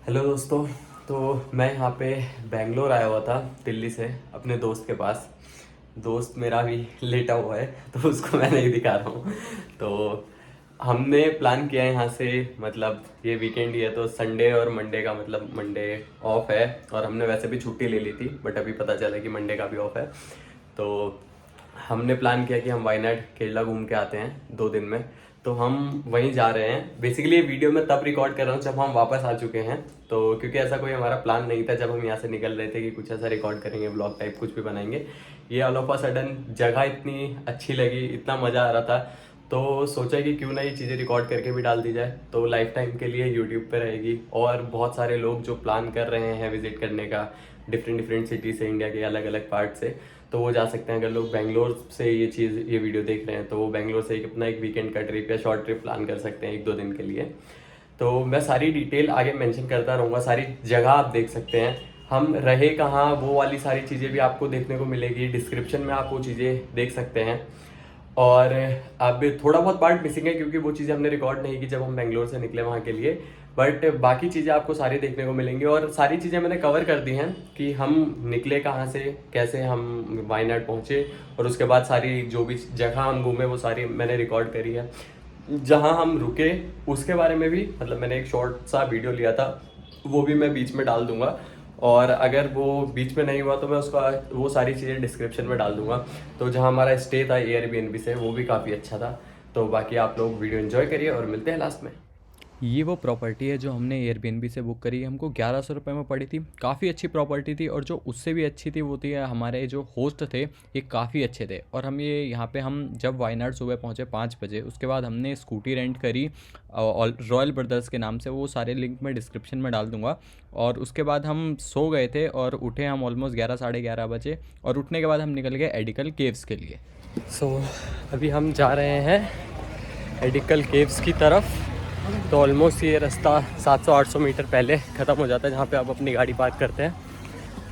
Hello दोस्तों। तो मैं यहाँ पे बेंगलोर आया हुआ था दिल्ली से अपने दोस्त के पास। दोस्त मेरा भी लेटा हुआ है तो उसको मैं नहीं दिखा रहा हूँ। तो हमने प्लान किया है यहाँ से, मतलब ये वीकेंड ही है तो संडे और मंडे का, मतलब मंडे ऑफ है और हमने वैसे भी छुट्टी ले ली थी बट अभी पता चला कि मंडे का भी ऑफ है। तो हमने प्लान किया कि हम वायनाड केरला घूम के आते हैं 2 दिन में। तो हम वहीं जा रहे हैं। बेसिकली ये वीडियो मैं तब रिकॉर्ड कर रहा हूँ जब हम वापस आ चुके हैं। तो क्योंकि ऐसा कोई हमारा प्लान नहीं था जब हम यहाँ से निकल रहे थे कि कुछ ऐसा रिकॉर्ड करेंगे, व्लॉग टाइप कुछ भी बनाएंगे। ये ऑल ऑफ अ सडन जगह इतनी अच्छी लगी, इतना मज़ा आ रहा था तो सोचा कि क्यों ना ये चीज़ें रिकॉर्ड करके भी डाल दी जाए, तो लाइफ टाइम के लिए यूट्यूब पे रहेगी। और बहुत सारे लोग जो प्लान कर रहे हैं विजिट करने का डिफरेंट डिफरेंट सिटी से, इंडिया के अलग अलग पार्ट से, तो वो जा सकते हैं। अगर लोग बेंगलोर से ये वीडियो देख रहे हैं तो वो बेंगलोर से अपना एक वीकेंड का ट्रिप या शॉर्ट ट्रिप प्लान कर सकते हैं 1-2 दिन के लिए। तो मैं सारी डिटेल आगे मेंशन करता रहूँगा, सारी जगह आप देख सकते हैं, हम रहे कहाँ, वो वाली सारी चीज़ें भी आपको देखने को मिलेगी। डिस्क्रिप्शन में आप वो चीज़ें देख सकते हैं। और अब थोड़ा बहुत पार्ट मिसिंग है क्योंकि वो चीज़ें हमने रिकॉर्ड नहीं की जब हम बेंगलोर से निकले वहाँ के लिए, बट बाकी चीज़ें आपको सारी देखने को मिलेंगी। और सारी चीज़ें मैंने कवर कर दी हैं कि हम निकले कहाँ से, कैसे हम वायनाड पहुँचे, और उसके बाद सारी जो भी जगह हम घूमे वो सारी मैंने रिकॉर्ड करी है। जहाँ हम रुके उसके बारे में भी, मतलब मैंने एक शॉर्ट सा वीडियो लिया था, वो भी मैं बीच में डाल दूंगा। और अगर वो बीच में नहीं हुआ तो मैं उसका वो सारी चीज़ें डिस्क्रिप्शन में डाल दूंगा। तो जहाँ हमारा स्टे था एयरबीएनबी से, वो भी काफ़ी अच्छा था। तो बाकी आप लोग वीडियो एंजॉय करिए और मिलते हैं लास्ट में। ये वो प्रॉपर्टी है जो हमने एयरबीएनबी से बुक करी। हमको 1100 रुपये में पड़ी थी। काफ़ी अच्छी प्रॉपर्टी थी, और जो उससे भी अच्छी थी वो थी हमारे जो होस्ट थे, ये काफ़ी अच्छे थे। और हम ये यहाँ पे हम जब वायनाड सुबह पहुँचे 5 बजे, उसके बाद हमने स्कूटी रेंट करी रॉयल ब्रदर्स के नाम से। वो सारे लिंक मैं डिस्क्रिप्शन में डाल दूँगा। और उसके बाद हम सो गए थे और उठे हम ऑलमोस्ट 11 साढ़े 11 बजे, और उठने के बाद हम निकल गए एडिकल केव्स के लिए। अभी हम जा रहे हैं एडिकल केव्स की तरफ। तो ऑलमोस्ट ये रास्ता 700-800 मीटर पहले ख़त्म हो जाता है जहाँ पे आप अपनी गाड़ी पार्क करते हैं,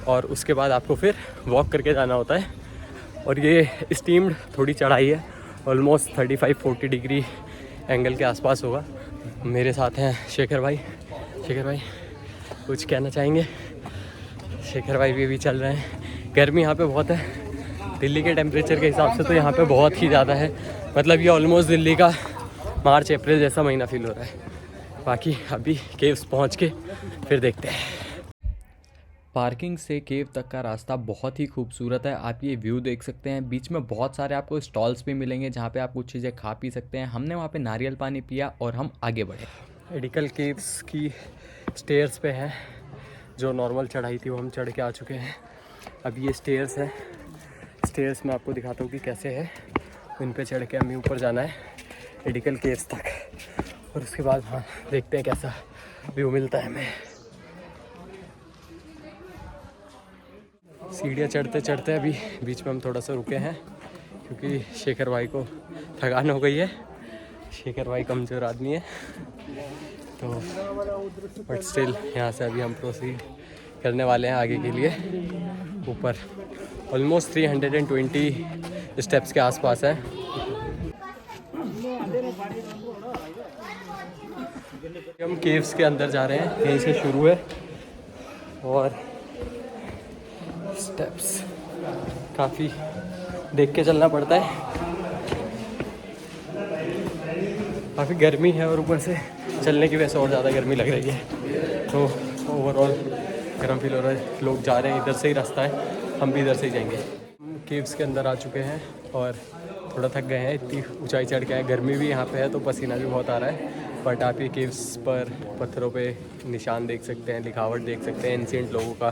और उसके बाद आपको फिर वॉक करके जाना होता है। और ये स्टीम्ड थोड़ी चढ़ाई है, ऑलमोस्ट 35-40 डिग्री एंगल के आसपास होगा। मेरे साथ हैं शेखर भाई। शेखर भाई कुछ कहना चाहेंगे? शेखर भाई भी अभी चल रहे हैं। गर्मी यहाँ पे बहुत है, दिल्ली के टेम्परेचर के हिसाब से तो यहाँ पे बहुत ही ज़्यादा है। मतलब ये ऑलमोस्ट दिल्ली का मार्च अप्रैल जैसा महीना फील हो रहा है। बाकी अभी केव्स पहुँच के फिर देखते हैं। पार्किंग से केव तक का रास्ता बहुत ही खूबसूरत है। आप ये व्यू देख सकते हैं। बीच में बहुत सारे आपको स्टॉल्स भी मिलेंगे जहाँ पे आप कुछ चीज़ें खा पी सकते हैं। हमने वहाँ पे नारियल पानी पिया और हम आगे बढ़े। एडिकल केव्स की स्टेयर्स पे हैं, जो नॉर्मल चढ़ाई थी वो हम चढ़ के आ चुके हैं। अब ये स्टेयर्स है, स्टेयर्स मैं आपको दिखाता हूँ कि कैसे है। इन पे चढ़ के हमें ऊपर जाना है एडिकल केव्स तक, और उसके बाद हाँ देखते हैं कैसा व्यू मिलता है हमें। सीढ़ियाँ चढ़ते चढ़ते अभी बीच में हम थोड़ा सा रुके हैं क्योंकि शेखर भाई को थकान हो गई है। शेखर भाई कमज़ोर आदमी है तो, बट स्टिल यहाँ से अभी हम प्रोसीड करने वाले हैं आगे के लिए। ऊपर ऑलमोस्ट 320 स्टेप्स के आसपास है। हम केव्स के अंदर जा रहे हैं, यहीं से शुरू है, और स्टेप्स काफ़ी देख के चलना पड़ता है। काफ़ी गर्मी है और ऊपर से चलने की वजह से और ज़्यादा गर्मी लग रही है, तो ओवरऑल गर्म फील हो रहा है। लोग जा रहे हैं, इधर से ही रास्ता है, हम भी इधर से ही जाएंगे। हम केव्स के अंदर आ चुके हैं और थोड़ा थक गए हैं, इतनी ऊंचाई चढ़ के आए। गर्मी भी यहाँ पे है तो पसीना भी बहुत आ रहा है। बट आप ये केव्स पर पत्थरों पे निशान देख सकते हैं, लिखावट देख सकते हैं, एंशिएंट लोगों का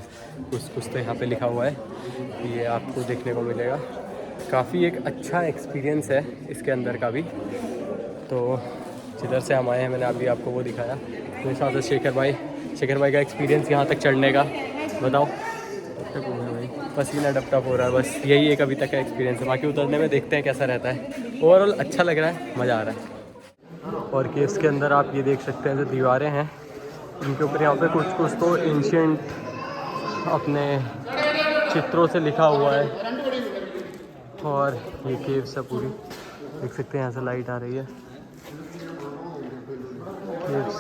कुछ कुछ तो यहाँ पे लिखा हुआ है, ये आपको देखने को मिलेगा। काफ़ी एक अच्छा एक्सपीरियंस है इसके अंदर का भी। तो जिधर से हम आए हैं मैंने अभी आपको वो दिखाया। मेरे साथ है शेखर भाई का एक्सपीरियंस यहाँ तक चढ़ने का बताओ। पसीना डपटप हो रहा है, बस यही एक अभी तक का एक्सपीरियंस है। बाकी उतरने में देखते हैं कैसा रहता है। ओवरऑल अच्छा लग रहा है, मज़ा आ रहा है। और केव्स के अंदर आप ये देख सकते हैं जो दीवारें हैं, इनके ऊपर यहाँ पे कुछ कुछ तो एंशिएंट अपने चित्रों से लिखा हुआ है। और ये केव्स है पूरी, देख सकते हैं यहाँ से लाइट आ रही है। केव्स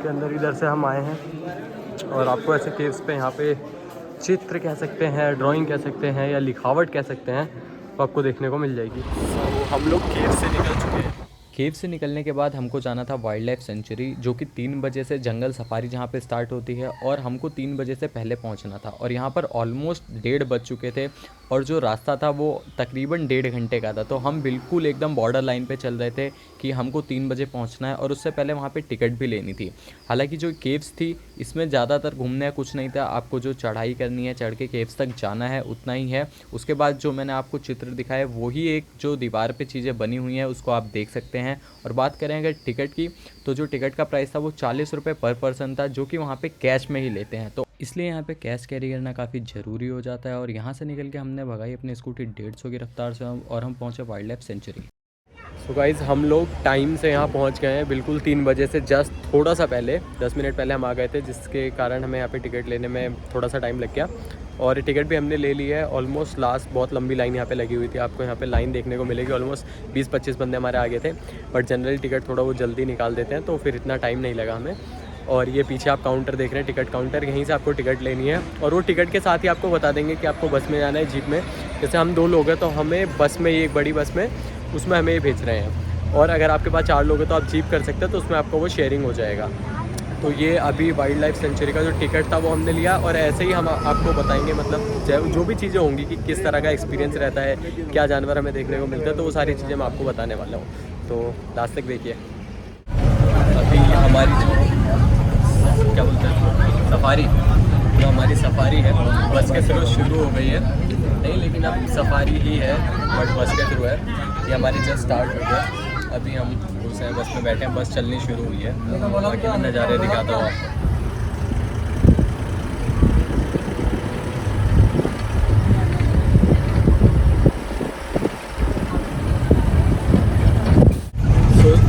के अंदर इधर से हम आए हैं और आपको ऐसे केव्स पे यहाँ पे चित्र कह सकते हैं, ड्राइंग कह सकते हैं या लिखावट कह सकते हैं, तो आपको देखने को मिल जाएगी। तो हम लोग केव से निकल चुके हैं। केव से निकलने के बाद हमको जाना था वाइल्ड लाइफ सेंचुरी, जो कि 3 बजे से जंगल सफारी जहाँ पे स्टार्ट होती है, और हमको 3 बजे से पहले पहुँचना था। और यहाँ पर ऑलमोस्ट 1:30 बज चुके थे और जो रास्ता था वो तकरीबन 1.5 घंटे का था। तो हम बिल्कुल एकदम बॉर्डर लाइन पे चल रहे थे कि हमको 3 बजे पहुँचना है, और उससे पहले वहाँ पे टिकट भी लेनी थी। हालांकि जो केव्स थी इसमें ज़्यादातर घूमने का कुछ नहीं था, आपको जो चढ़ाई करनी है, चढ़ के केव्स तक जाना है, उतना ही है। उसके बाद जो मैंने आपको चित्र दिखाया वही एक जो दीवार पे चीज़ें बनी हुई हैं उसको आप देख सकते हैं। और बात करें अगर टिकट की, तो जो टिकट का प्राइस था वो 40 रुपये पर पर्सन था, जो कि वहाँ पे कैश में ही लेते हैं। तो इसलिए यहाँ पे कैश कैरी करना काफ़ी ज़रूरी हो जाता है। और यहाँ से निकल के हमने भगाई अपनी स्कूटी 150 की रफ्तार से, और हम पहुँचे wild life sanctuary. So guys हम लोग टाइम से यहाँ पहुँच गए हैं, बिल्कुल 3 बजे से जस्ट थोड़ा सा पहले, 10 मिनट पहले हम आ गए थे, जिसके कारण हमें यहाँ पे टिकट लेने में थोड़ा सा टाइम लग गया। और टिकट भी हमने ले ली है। ऑलमोस्ट लास्ट बहुत लंबी लाइन यहाँ पे लगी हुई थी, आपको यहाँ पे लाइन देखने को मिलेगी। ऑलमोस्ट 20-25 बंदे हमारे आगे थे, बट जनरली टिकट थोड़ा वो जल्दी निकाल देते हैं, तो फिर इतना टाइम नहीं लगा हमें। और ये पीछे आप काउंटर देख रहे हैं, टिकट काउंटर, यहीं से आपको टिकट लेनी है। और वो टिकट के साथ ही आपको बता देंगे कि आपको बस में जाना है, जीप में। जैसे हम 2 लोग हैं तो हमें बस में, ये एक बड़ी बस में, उसमें हमें ये भेज रहे हैं। और अगर आपके पास 4 लोग हैं तो आप जीप कर सकते हैं, तो उसमें आपको वो शेयरिंग हो जाएगा। तो ये अभी वाइल्ड लाइफ सेंचुरी का जो टिकट था वो हमने लिया, और ऐसे ही हम आपको बताएंगे मतलब जो भी चीज़ें होंगी कि किस तरह का एक्सपीरियंस रहता है, क्या जानवर हमें देखने को मिलता है, तो वो सारी चीज़ें मैं आपको बताने वाला हूँ। तो लास्ट तक देखिए। अभी हमारी जो क्या बोलते हैं सफारी, जो हमारी सफारी है बस के थ्रू शुरू हो गई है। नहीं, लेकिन अब सफारी ही है बट बस के थ्रू है। ये हमारी जस्ट स्टार्ट हो गया, अभी हम घुस हैं, बस में बैठे हैं, बस चलनी शुरू हुई है। बाकी मैं नज़ारे दिखाता हूँ आपको।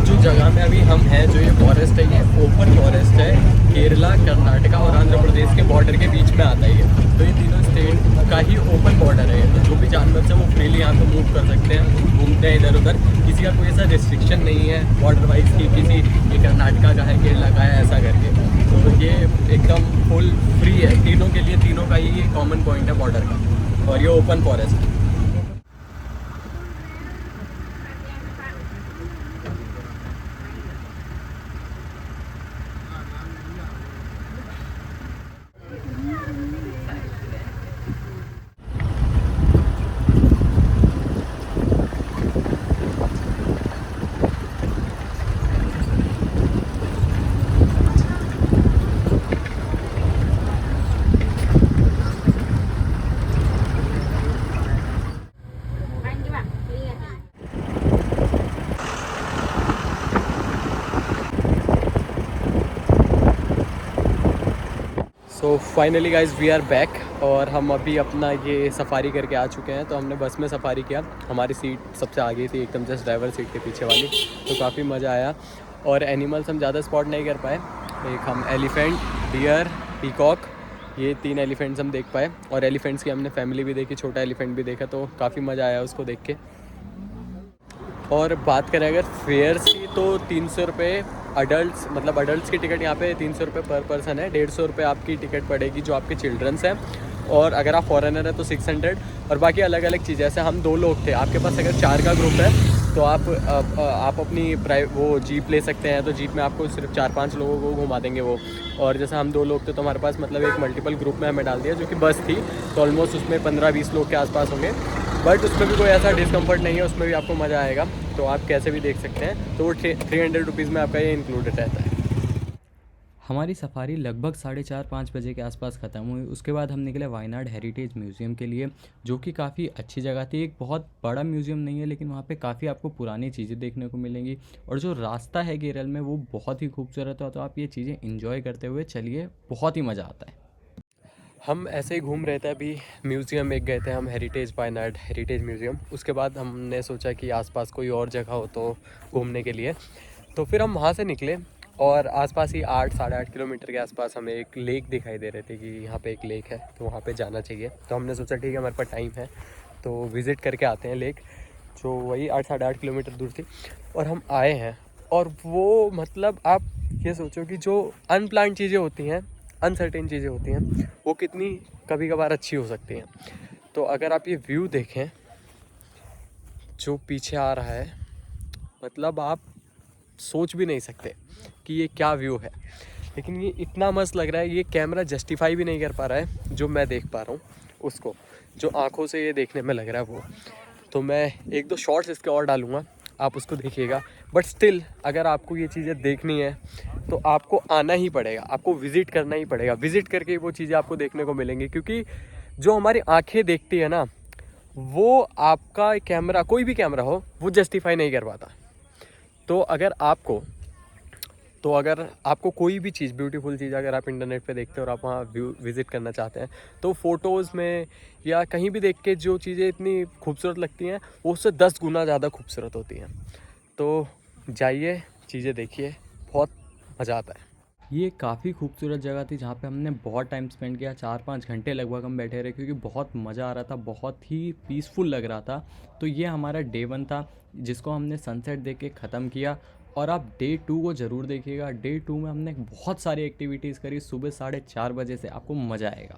जो जगह में अभी हम हैं, जो ये फॉरेस्ट है, ये ओपन फॉरेस्ट है, केरला, कर्नाटका और आंध्र प्रदेश के बॉर्डर के बीच में आता है ये। तो ये तीनों स्टेट का ही ओपन बॉर्डर है, तो जो भी जानवर है वो फ्रीली यहाँ पे मूव कर सकते हैं, घूमते हैं इधर उधर। किसी का कोई ऐसा रिस्ट्रिक्शन नहीं है बॉर्डर वाइज कि किसी ये कर्नाटका का है, केरला का है, ऐसा करके। तो ये एकदम फुल फ्री है तीनों के लिए, तीनों का ही कॉमन पॉइंट है बॉर्डर का, और ये ओपन फॉरेस्ट है। So finally guys we are back, और हम अभी अपना ये सफारी करके आ चुके हैं। तो हमने बस में सफारी किया, हमारी सीट सबसे आगे थी, एकदम जस्ट ड्राइवर सीट के पीछे वाली, तो काफ़ी मज़ा आया। और एनिमल्स हम ज़्यादा स्पॉट नहीं कर पाए, एक हम एलिफेंट, डियर, पीकॉक, ये 3 एलिफेंट्स हम देख पाए। और एलिफेंट्स की हमने फैमिली भी देखी, छोटा एलिफेंट भी देखा, तो काफ़ी मज़ा आया उसको देख के। और बात करें अगर फेयर्स की, तो 300 रुपये अडल्ट्स, मतलब अडल्ट्स की टिकट यहाँ पे 300 रुपये पर पर्सन है। 150 रुपये आपकी टिकट पड़ेगी जो आपके चिल्ड्रंस हैं, और अगर आप फॉरेनर है तो 600। और बाकी अलग अलग चीज़ें, जैसे हम 2 लोग थे, आपके पास अगर 4 का ग्रुप है तो आप अपनी वो जीप ले सकते हैं, तो जीप में आपको सिर्फ 4-5 लोगों को घुमा देंगे वो। और जैसे हम 2 लोग थे तो हमारे पास मतलब एक मल्टीपल ग्रुप में हमें डाल दिया, जो कि बस थी, तो ऑलमोस्ट उसमें 15-20 लोग के आसपास होंगे। बट उसमें भी कोई ऐसा डिस्कम्फर्ट नहीं है, उसमें भी आपको मज़ा आएगा, तो आप कैसे भी देख सकते हैं। तो वो 300 रुपीज़ में आपका ये इंक्लूडेड रहता है। हमारी सफारी लगभग 4:30-5 बजे के आसपास ख़त्म हुई। उसके बाद हम निकले वायनाड हेरिटेज म्यूज़ियम के लिए, जो कि काफ़ी अच्छी जगह थी। एक बहुत बड़ा म्यूज़ियम नहीं है, लेकिन वहाँ पे काफ़ी आपको पुरानी चीज़ें देखने को मिलेंगी, और जो रास्ता है केरल में वो बहुत ही खूबसूरत है। तो आप ये चीज़ें इंजॉय करते हुए चलिए, बहुत ही मज़ा आता है। हम ऐसे ही घूम रहे थे, अभी म्यूज़ियम एक गए थे हम, हेरिटेज वायनाड हेरिटेज म्यूज़ियम। उसके बाद हमने सोचा कि आसपास कोई और जगह हो तो घूमने के लिए, तो फिर हम वहाँ से निकले। और आसपास ही 8-8.5 किलोमीटर के आसपास हमें एक लेक दिखाई दे रहे थे कि यहाँ पे एक लेक है, तो वहाँ पे जाना चाहिए। तो हमने सोचा ठीक है, हमारे पास टाइम है तो विज़िट करके आते हैं लेक, जो वही 8-8.5 किलोमीटर दूर थी। और हम आए हैं, और वो मतलब आप ये सोचो कि जो अनप्लान्ड चीज़ें होती हैं, अनसर्टेन चीज़ें होती हैं, वो कितनी कभी कभार अच्छी हो सकती हैं। तो अगर आप ये व्यू देखें जो पीछे आ रहा है, मतलब आप सोच भी नहीं सकते कि ये क्या व्यू है, लेकिन ये इतना मस्त लग रहा है, ये कैमरा जस्टिफाई भी नहीं कर पा रहा है जो मैं देख पा रहा हूँ उसको, जो आंखों से ये देखने में लग रहा है वो। तो मैं एक दो शॉर्ट्स इसके और डालूँगा, आप उसको देखिएगा। बट स्टिल अगर आपको ये चीज़ें देखनी है तो आपको आना ही पड़ेगा, आपको विज़िट करना ही पड़ेगा। विज़िट करके वो चीज़ें आपको देखने को मिलेंगी, क्योंकि जो हमारी आँखें देखती है ना, वो आपका कैमरा, कोई भी कैमरा हो, वो जस्टिफाई नहीं कर पाता। तो अगर आपको कोई भी चीज़, ब्यूटीफुल चीज़ अगर आप इंटरनेट पे देखते हो और आप वहाँ विज़िट करना चाहते हैं, तो फ़ोटोज़ में या कहीं भी देख के जो चीज़ें इतनी खूबसूरत लगती हैं, वो उससे 10 गुना ज़्यादा खूबसूरत होती हैं। तो जाइए, चीज़ें देखिए, बहुत मज़ा आता है। ये काफ़ी खूबसूरत जगह थी जहाँ पे हमने बहुत टाइम स्पेंड किया, 4-5 घंटे लगभग हम बैठे रहे, क्योंकि बहुत मज़ा आ रहा था, बहुत ही पीसफुल लग रहा था। तो ये हमारा डे 1 था जिसको हमने सनसेट देख के ख़त्म किया। और आप डे 2 को ज़रूर देखिएगा। डे 2 में हमने बहुत सारी एक्टिविटीज़ करी, सुबह 4:30 बजे से, आपको मज़ा आएगा।